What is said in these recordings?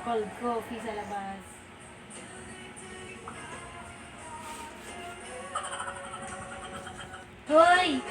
Cold coffee sa labas. Hoy!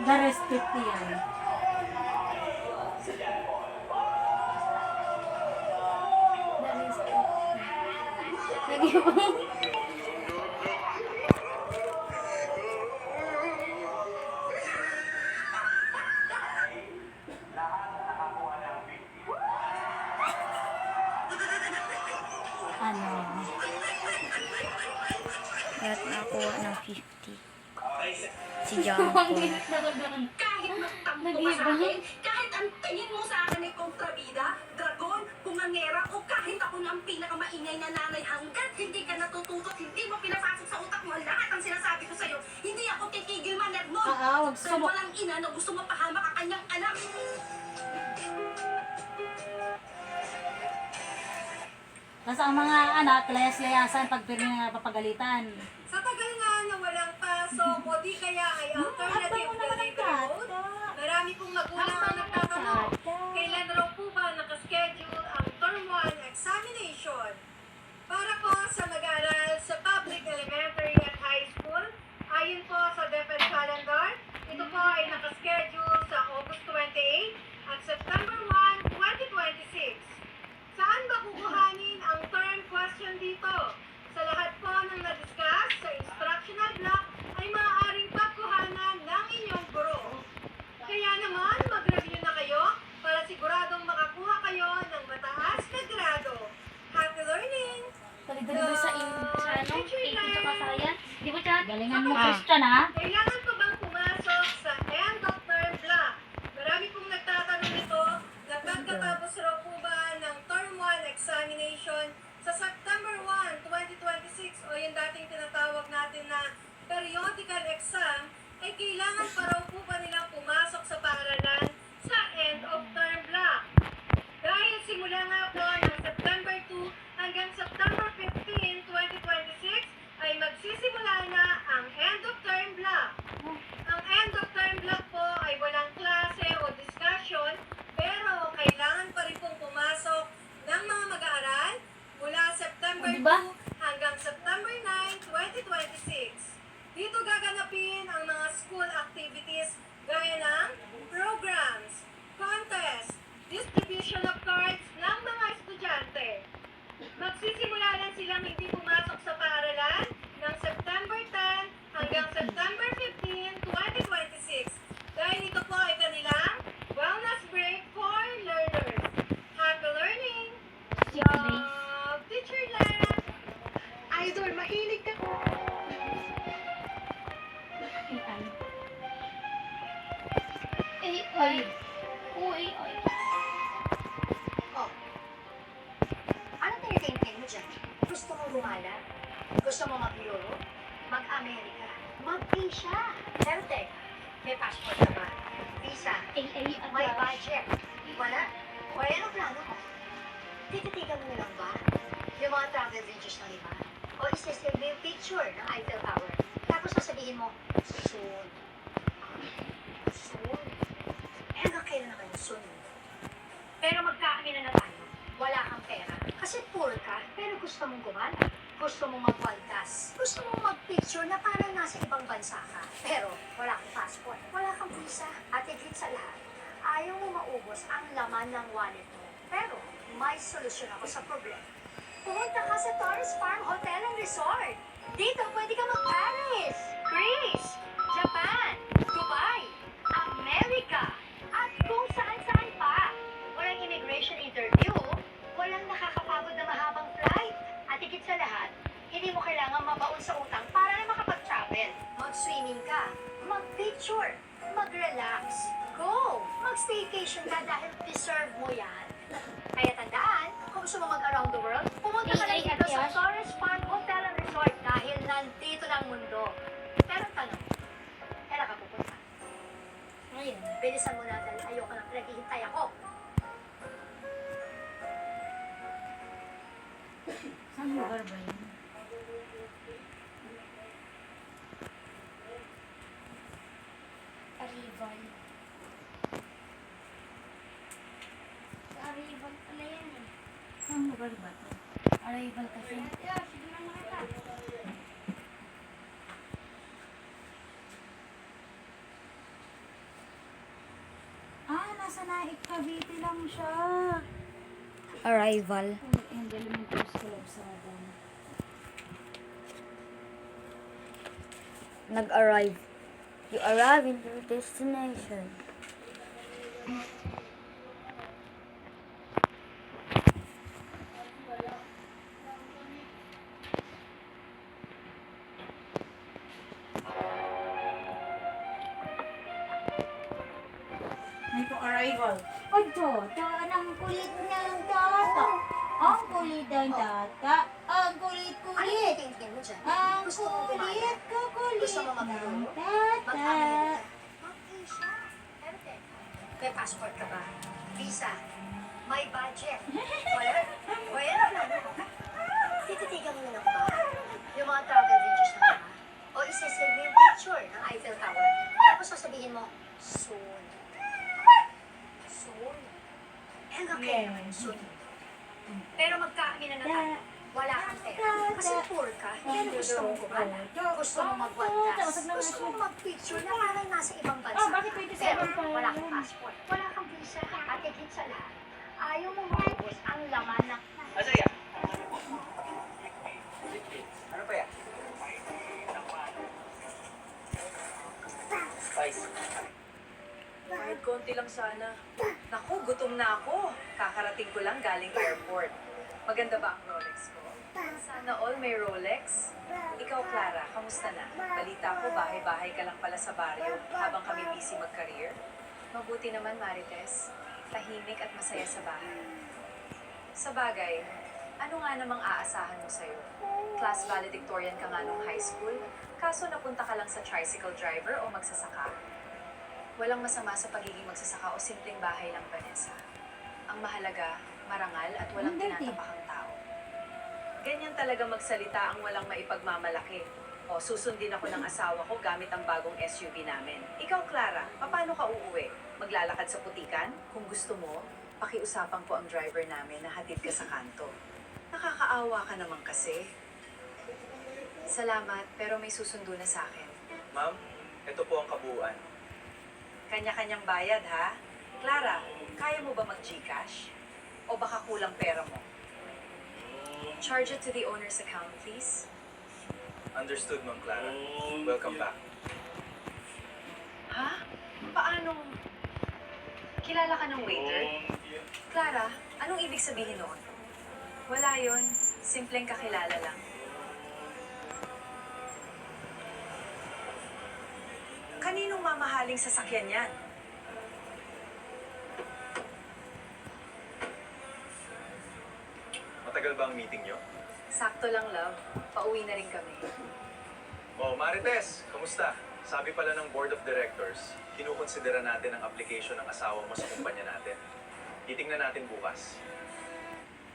The rest 50 yan. The rest 50. Lagi mo. Ano? Lahat nakuha ng 50. Si John Paul. Kahit magtampo ka sa akin, kahit ang tingin mo sa akin ay kontrabida, dragon, pumangera, o kahit ako na ang pinakamaingay na nanay hanggat hindi ka natututo, hindi mo pinapasok sa utak mo ang lahat ang sinasabi ko sa'yo, hindi ako titigil man, Edmond. Wag Dahil walang ina na gusto mapahamak ang kanyang anak. Tapos ang mga anak, layas-layasan pag pirmi na papagalitan. Sa tagal nga na walang pasok, o di kaya ay alternative delivery mode, marami pong magulang ang nagtatanong, kailan raw po ba nakaschedule ang Term 1 examination? Para po sa mag-aaral sa public elementary at high school, ayon po sa DepEd calendar, ito po ay nakaschedule sa August 28 at September 1, 2026. Saan ba kukuhanin ang term question dito? Sa lahat po ng na-discuss sa instructional block ay maaaring pagkuhanan ng inyong guro. Kaya naman, mag-review na kayo para siguradong makakuha kayo ng mataas na grado. Happy learning! Dali-dali sa Teacher English Claire, kaya. Di ba, Chat? Galingan mo, Christian, ha? kailangan ko bang pumasok sa end of term block? Marami pong nagtatanong nito na pagkatapos raw po ba ng Term 1 examination sa September 1, 2026 o yung dating tinatawag natin na periodical exam, ay kailangan pa raw po ba nilang pumasok sa paaralan sa end of term block. Dahil simula nga po ng September 2 hanggang September 15, 2026 ay magsisimula na ang end of term block. Ang end of term block po ay walang klase o discussion, pero kailangan pa rin pong pumasok ng mga mag-aaral mula September O, diba? 2 hanggang September 9, 2026. Dito gaganapin ang mga school activities gaya ng programs, contest, distribution of cards ng mga estudyante. Magsisimula lang silang hindi pumasok sa paaralan ng September 10 hanggang September 15, 2026. Dahil ito po ay kanilang wellness break for learners. Happy learning! Teacher Lara! Idol, mahilig ka! Ay. Uy, ay. Oh. Ano tinitingin mo dyan? Gusto mo rumala? Gusto mo maglaro? Mag-Amerika? Mag-Asia? Pero teka, may passport ka ba? Visa? May budget? Wala? O ano plano mo? Tititigan mo na lang ba? Yung mga travel videos ng iba? O isa-save mo yung picture ng Eiffel Tower? Tapos sasabihin mo, soon. Soon? Hanggang kailan naman yung soon? Pero magkaamina na tayo. Wala kang pera. Kasi poor ka, pero gusto mong gumala. Gusto mong magwaldas. Gusto mong mag-picture na parang nasa ibang bansa ka. Pero wala kang passport. Wala kang visa. At higit sa lahat, ayaw mo maubos ang laman ng wallet mo. Pero may solusyon ako sa problema. Pumunta ka sa Torres Farm Hotel and Resort. Dito pwede ka mag-Paris, Greece, Japan, Dubai, Amerika, at kung saan-saan pa. Walang immigration interview, walang nakakapagod na mahabang flight. At higit sa lahat, hindi mo kailangan mabaon sa utang para na makapag-travel. Mag-swimming ka, mag-picture, mag-relax, go! Mag-staycation ka dahil deserve mo yan. Kaya tandaan, Gusto mo mag-around the world? Pumunta ka lang dito sa Torres Park Hotel and Resort dahil nandito na ang mundo. Pero tanong, kailan ka pupunta? Ayun. Bilisan mo na dahil ayoko nang naghihintay ako. Saan lugar ba yun? Arrival. Sa Arrival pala yan eh. Saan lugar ba to? Arrival kasi. Nasa Naik, Cavite lang siya. Arrival. And elementary school of Southern. Nag-arrive. You arrive in your destination. May arrival. Ay, Tata, ang kulit ng Tata. Ang kulit ng Tata. Ang Ano kulit-kulit. yung tingin mo dyan? Ang Gusto mo kulit, gumana? kukulit Gusto mo ng maglaro? Tata. Mag-Amerika? Mag-Asia? Pero teka, may passport ka ba? Visa? May budget? Wala? Wala na. Tititigan mo na lang ba? Yung mga travel videos na ba? O isa-save mo yung picture ng Eiffel Tower. Tapos sasabihin mo, soon. Soon? Eh, okay naman, soon. Pero magkaaminan na tayo. Wala kang pera. Kasi poor ka. Pero gusto mong gumana. Gusto mong magwantas. Gusto mong mag-picture na parang nasa ibang bansa. Bakit Pero 27 pa? wala kang passport. Wala kang visa. At higit sa lahat, ayaw mo maubos ang laman ng... Azria! Ano pa yan? Spice. Kahit konti lang sana. Naku, gutom na ako. Kakarating ko lang galing airport. Maganda ba ang Rolex ko? Sana all may Rolex. Ikaw, Clara, kamusta na? Balita ko, bahay-bahay ka lang pala sa baryo habang kami busy mag-career. Mabuti naman, Marites. Tahimik at masaya sa bahay. Sa bagay, ano nga namang aasahan mo sa'yo? Class valedictorian ka nga nung high school, kaso napunta ka lang sa tricycle driver o magsasaka. Walang masama sa pagiging magsasaka o simpleng bahay lang, Vanessa. Ang mahalaga, marangal at walang tinatapakang tao. Ganyan talaga magsalita ang walang maipagmamalaki. O, susundin ako ng asawa ko gamit ang bagong SUV namin. Ikaw, Clara, paano ka uuwi? Maglalakad sa putikan? Kung gusto mo, pakiusapan ko ang driver namin na hatid ka sa kanto. Nakakaawa ka naman kasi. Salamat, pero may susundo na sa akin. Ma'am, ito po ang kabuuan. Kanya-kanyang bayad, ha? Clara, kaya mo ba mag-Gcash? O baka kulang pera mo? Charge it to the owner's account, please. Understood, Ma'am Clara. Welcome back. Ha? Paano? Kilala ka ng waiter? Clara, anong ibig sabihin noon? Wala yon. Simpleng kakilala lang. Kaninong mamahaling sasakyan yan? Matagal ba ang meeting nyo? Sakto lang, love. Pauwi na rin kami. Oh, Marites, kamusta? Sabi pala ng Board of Directors, kinukonsidera natin ang application ng asawa mo sa kumpanya natin. Titingnan natin bukas.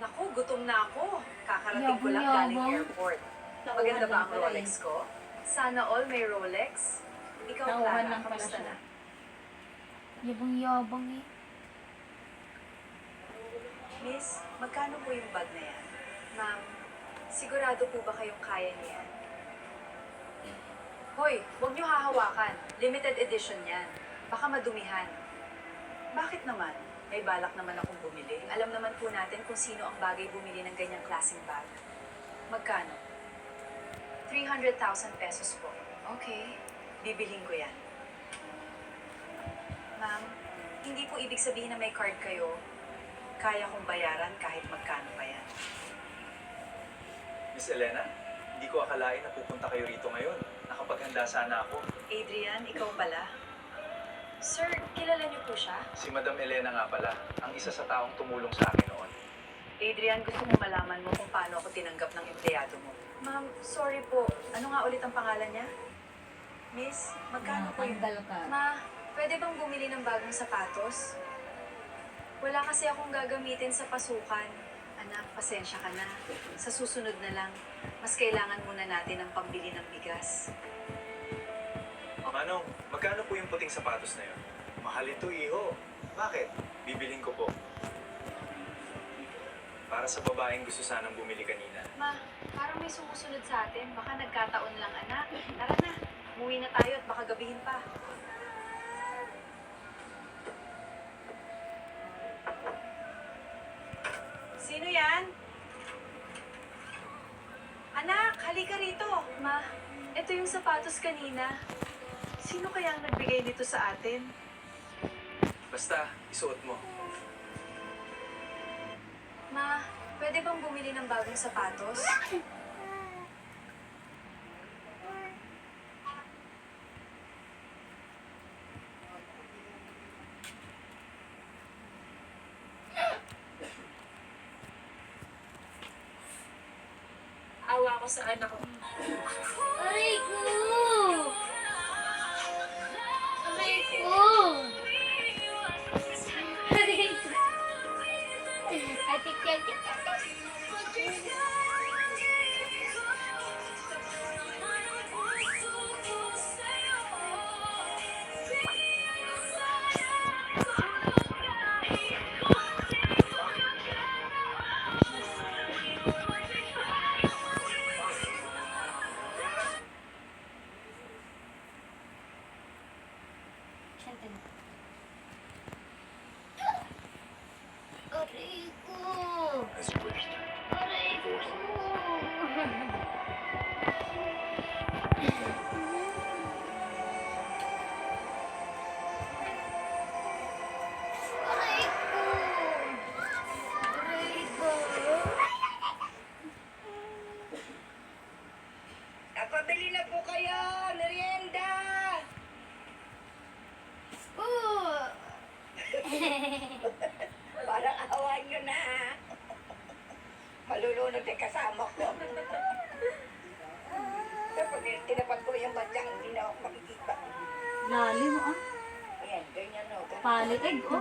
Naku, gutom na ako. Kakarating ko lang galing airport. Maganda ba ang Rolex ko? Sana all may Rolex. Ikaw, Tauhan Clara, lang pala kamusta siya. na? Yabang-yabang eh. Miss, magkano po yung bag na yan? Ma'am, sigurado po ba kayong kaya niyan? Hoy, huwag niyo hahawakan. Limited edition yan. Baka madumihan. Bakit naman? May balak naman akong bumili. Alam naman po natin kung sino ang bagay bumili ng ganyang klaseng bag. Magkano? 300,000 pesos po. Okay, bibilhin ko yan. Ma'am, hindi po ibig sabihin na may card kayo. Kaya kong bayaran kahit magkano pa yan. Miss Elena, hindi ko akalain na pupunta kayo rito ngayon. Nakapaghanda sana ako. Adrian, ikaw pala. Sir, kilala niyo po siya? Si Madam Elena nga pala, ang isa sa taong tumulong sa akin noon. Adrian, gusto kong malaman mo kung paano ako tinanggap ng empleyado mo. Ma'am, sorry po. Ano nga ulit ang pangalan niya? Miss, magkano po yun? Tanggal ka. Ma, pwede bang bumili ng bagong sapatos? Wala kasi akong gagamitin sa pasukan. Anak, pasensya ka na. Sa susunod na lang, mas kailangan muna natin ang pambili ng bigas. Manong, magkano po yung puting sapatos na yun? Mahal ito, iho. Bakit? Bibilhin ko po. Para sa babaeng gusto sanang bumili kanina. Ma, parang may sumusunod sa atin. Baka nagkataon lang, anak. Tara na, umuwi na tayo at baka gabihin pa. Sino yan? Anak, halika rito. Ma, ito yung sapatos kanina. Sino kaya ang nagbigay nito sa atin? Basta, isuot mo. Ma, pwede bang bumili ng bagong sapatos? Awa ko sa anak ko. Aray ko! Aray ko! Aray ko! Ate, ate, ate. Aray ko! Aray ko! Aray ko! Aray ko! Napabili na po kayo, merienda! Parang awan nyo na. Malulunod ay kasama ko. Kapag tinapat ko yung badyang, hindi na ako makikita. Lalim ah. Ayan, ganyan no. Ganyan. Palikid oh.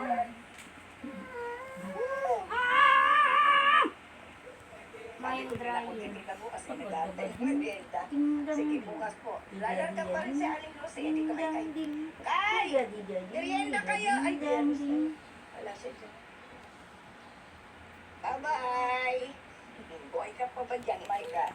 May dryer. Sige na bukas na nag-aantay ng merienda. Sige, bukas po. Lalarga pa rin si Aling Lucy, hindi ka may kayo. Kay! Merienda kayo! Ay, wala siya dyan. Bye-bye! Buhay ka pa ba dyan, Micah?